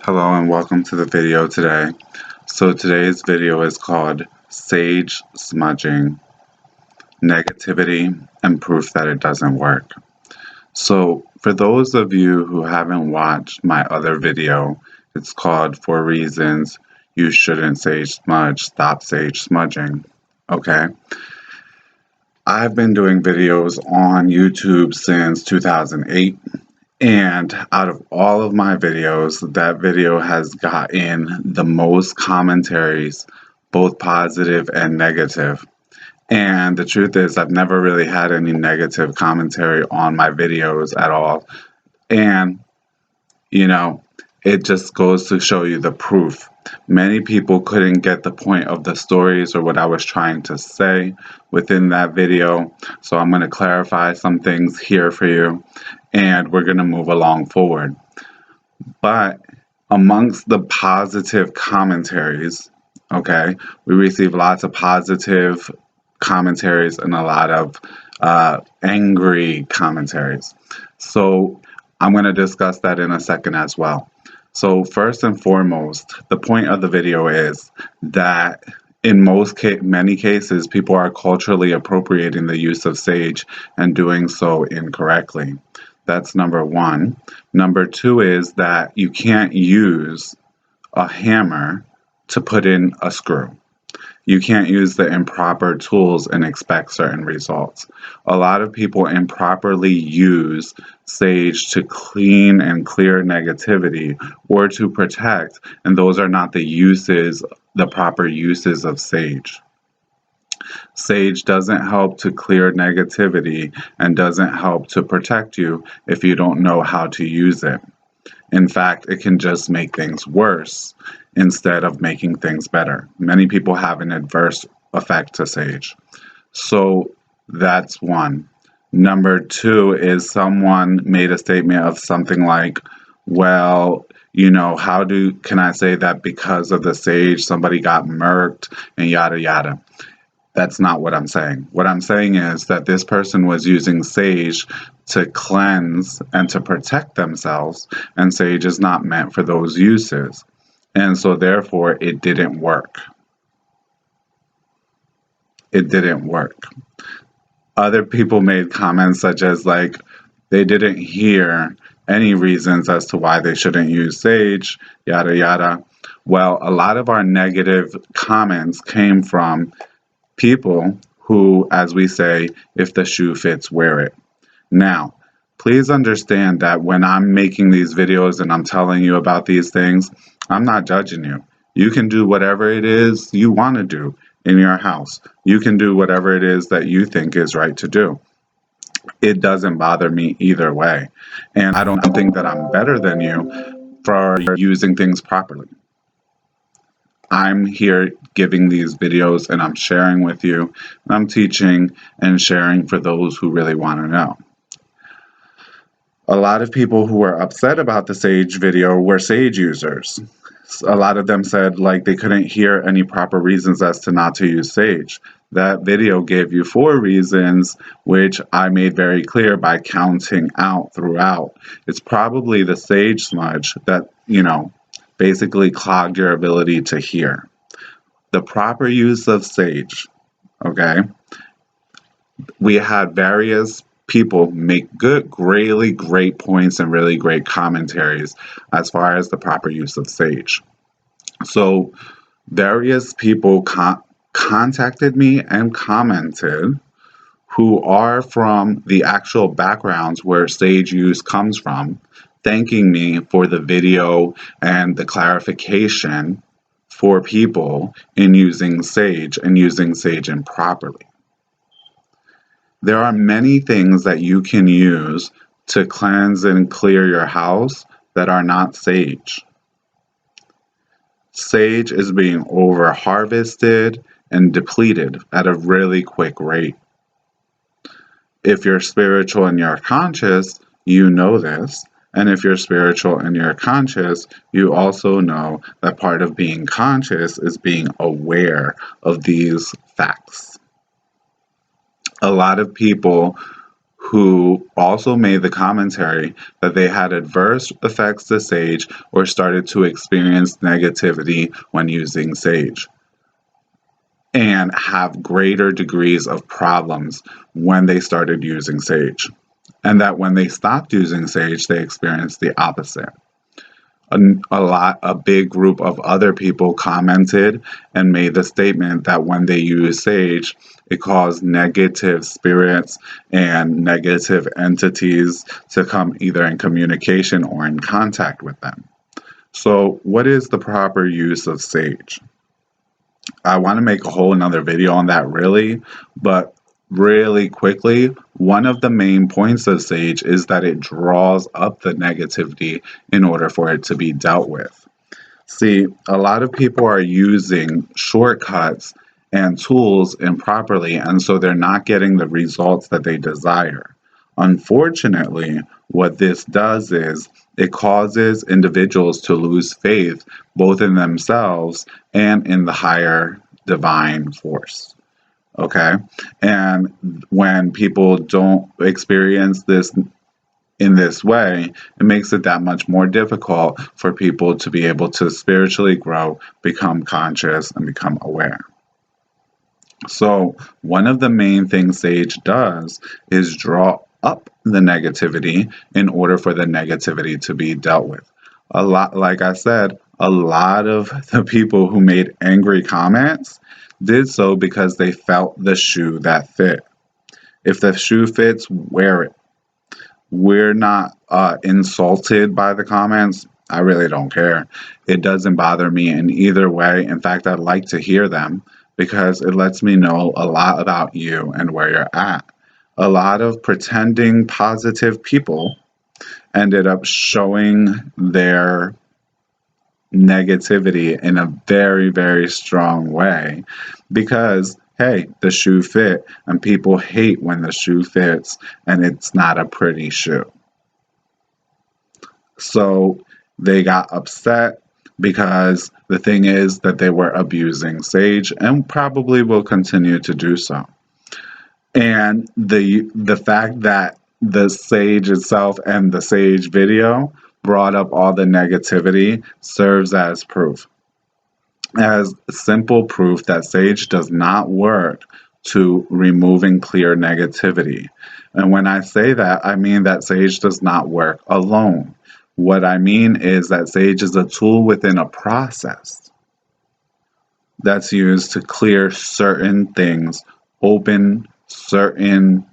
Hello and welcome to the video today. So today's video is called Sage Smudging, Negativity and Proof that it doesn't work. So for those of you who haven't watched my other video, it's called 4 Reasons You Shouldn't Sage Smudge, Stop Sage Smudging. Okay? I've been doing videos on YouTube since 2008. And out of all of my videos, that video has gotten the most commentaries, both positive and negative. And the truth is, I've never really had any negative commentary on my videos at all. And, it just goes to show you the proof. Many people couldn't get the point of the stories or what I was trying to say within that video. So I'm going to clarify some things here for you, and we're going to move along forward. But amongst the positive commentaries, okay, we receive lots of positive commentaries and a lot of angry commentaries. So I'm going to discuss that in a second as well. So first and foremost, the point of the video is that in many cases, people are culturally appropriating the use of sage and doing so incorrectly. That's number one. Number two is that you can't use a hammer to put in a screw. You can't use the improper tools and expect certain results. A lot of people improperly use sage to clean and clear negativity or to protect, and those are not the proper uses of sage. Sage doesn't help to clear negativity and doesn't help to protect you if you don't know how to use it. In fact, it can just make things worse instead of making things better. Many people have an adverse effect to sage. So that's one. Number two is someone made a statement of something like, well, can I say that because of the sage somebody got murked and yada yada? That's not what I'm saying. What I'm saying is that this person was using sage to cleanse and to protect themselves, and sage is not meant for those uses. And so therefore it didn't work. It didn't work. Other people made comments such as they didn't hear any reasons as to why they shouldn't use sage, yada yada. Well, a lot of our negative comments came from people who, as we say, if the shoe fits, wear it. Now, please understand that when I'm making these videos and I'm telling you about these things, I'm not judging you. You can do whatever it is you want to do in your house. You can do whatever it is that you think is right to do. It doesn't bother me either way. And I don't think that I'm better than you for using things properly. I'm here giving these videos and I'm sharing with you. And I'm teaching and sharing for those who really want to know. A lot of people who were upset about the sage video were sage users. A lot of them said they couldn't hear any proper reasons as to not to use sage. That video gave you 4 reasons, which I made very clear by counting out throughout. It's probably the sage smudge that, basically clogged your ability to hear. The proper use of sage, okay? We had various people make really great points and really great commentaries as far as the proper use of sage. So various people contacted me and commented who are from the actual backgrounds where sage use comes from, thanking me for the video and the clarification for people in using sage and using sage improperly. There are many things that you can use to cleanse and clear your house that are not sage. Sage is being over harvested and depleted at a really quick rate. If you're spiritual and you're conscious, you know this. And if you're spiritual and you're conscious, you also know that part of being conscious is being aware of these facts. A lot of people who also made the commentary that they had adverse effects to sage or started to experience negativity when using sage and have greater degrees of problems when they started using sage. And that when they stopped using sage, they experienced the opposite. A big group of other people commented and made the statement that when they use sage, it caused negative spirits and negative entities to come either in communication or in contact with them. So, what is the proper use of sage? I want to make a whole another video on that really, but really quickly, one of the main points of sage is that it draws up the negativity in order for it to be dealt with. See, a lot of people are using shortcuts and tools improperly, and so they're not getting the results that they desire. Unfortunately, what this does is it causes individuals to lose faith both in themselves and in the higher divine force. Okay? And when people don't experience this in this way, it makes it that much more difficult for people to be able to spiritually grow, become conscious, and become aware. So, one of the main things sage does is draw up the negativity in order for the negativity to be dealt with. A lot, like I said, a lot of the people who made angry comments did so because they felt the shoe that fit. If the shoe fits, wear it. We're not insulted by the comments. I really don't care. It doesn't bother me in either way. In fact, I'd like to hear them because it lets me know a lot about you and where you're at. A lot of pretending positive people ended up showing their negativity in a very, very strong way because, hey, the shoe fit, and people hate when the shoe fits and it's not a pretty shoe. So they got upset because the thing is that they were abusing sage and probably will continue to do so. And the fact that the sage itself and the sage video brought up all the negativity serves as proof, as simple proof that sage does not work to removing clear negativity. And when I say that, I mean that sage does not work alone. What I mean is that sage is a tool within a process that's used to clear certain things, open certain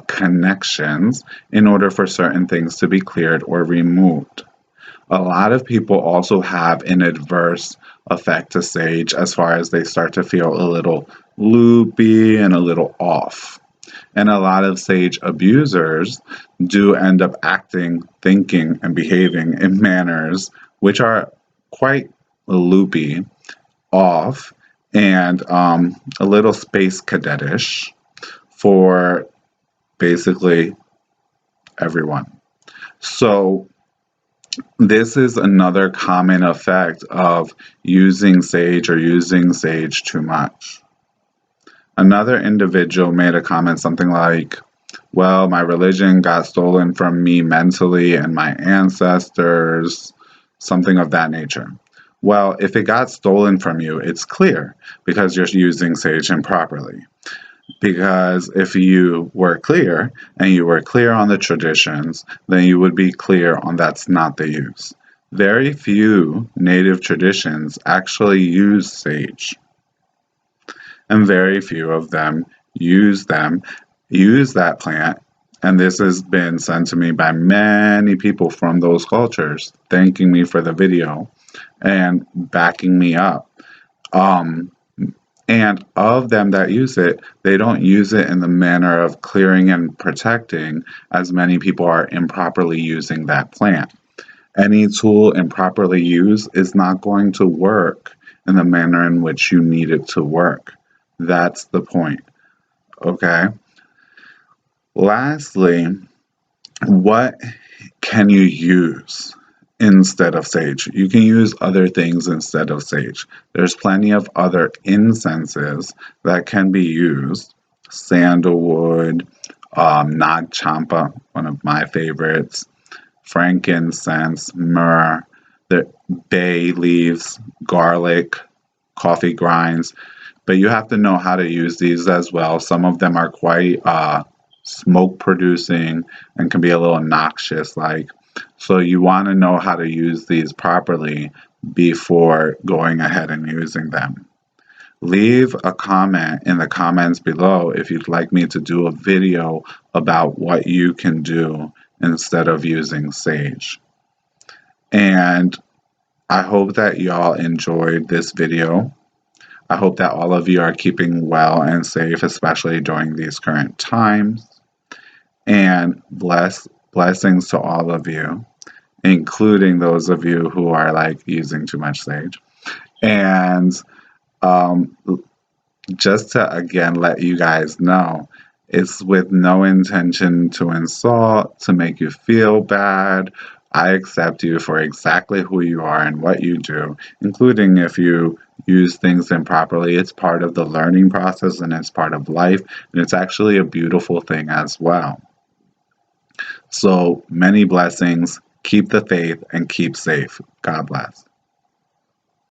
connections in order for certain things to be cleared or removed. A lot of people also have an adverse effect to sage as far as they start to feel a little loopy and a little off. And a lot of sage abusers do end up acting, thinking, and behaving in manners which are quite loopy, off, and a little space cadetish for basically everyone. So this is another common effect of using sage or using sage too much. Another individual made a comment something like, well, my religion got stolen from me mentally and my ancestors, something of that nature. Well, if it got stolen from you, it's clear because you're using sage improperly. Because if you were clear and you were clear on the traditions, then you would be clear on that's not the use. Very few native traditions actually use sage, and very few of them use that plant. And this has been sent to me by many people from those cultures, thanking me for the video and backing me up. And of them that use it, they don't use it in the manner of clearing and protecting as many people are improperly using that plant. Any tool improperly used is not going to work in the manner in which you need it to work. That's the point. Okay? Lastly, what can you use instead of sage? You can use other things instead of sage. There's plenty of other incenses that can be used. Sandalwood, nag champa, one of my favorites, frankincense, myrrh, the bay leaves, garlic, coffee grinds. But you have to know how to use these as well. Some of them are quite smoke producing and can be a little noxious like. So you want to know how to use these properly before going ahead and using them. Leave a comment in the comments below if you'd like me to do a video about what you can do instead of using sage. And I hope that y'all enjoyed this video. I hope that all of you are keeping well and safe, especially during these current times. And blessings to all of you, including those of you who are like using too much sage. And um, just to again let you guys know, it's with no intention to insult, to make you feel bad. I accept you for exactly who you are and what you do, including if you use things improperly. It's part of the learning process and it's part of life, and it's actually a beautiful thing as well. So many blessings. Keep the faith and keep safe. God bless.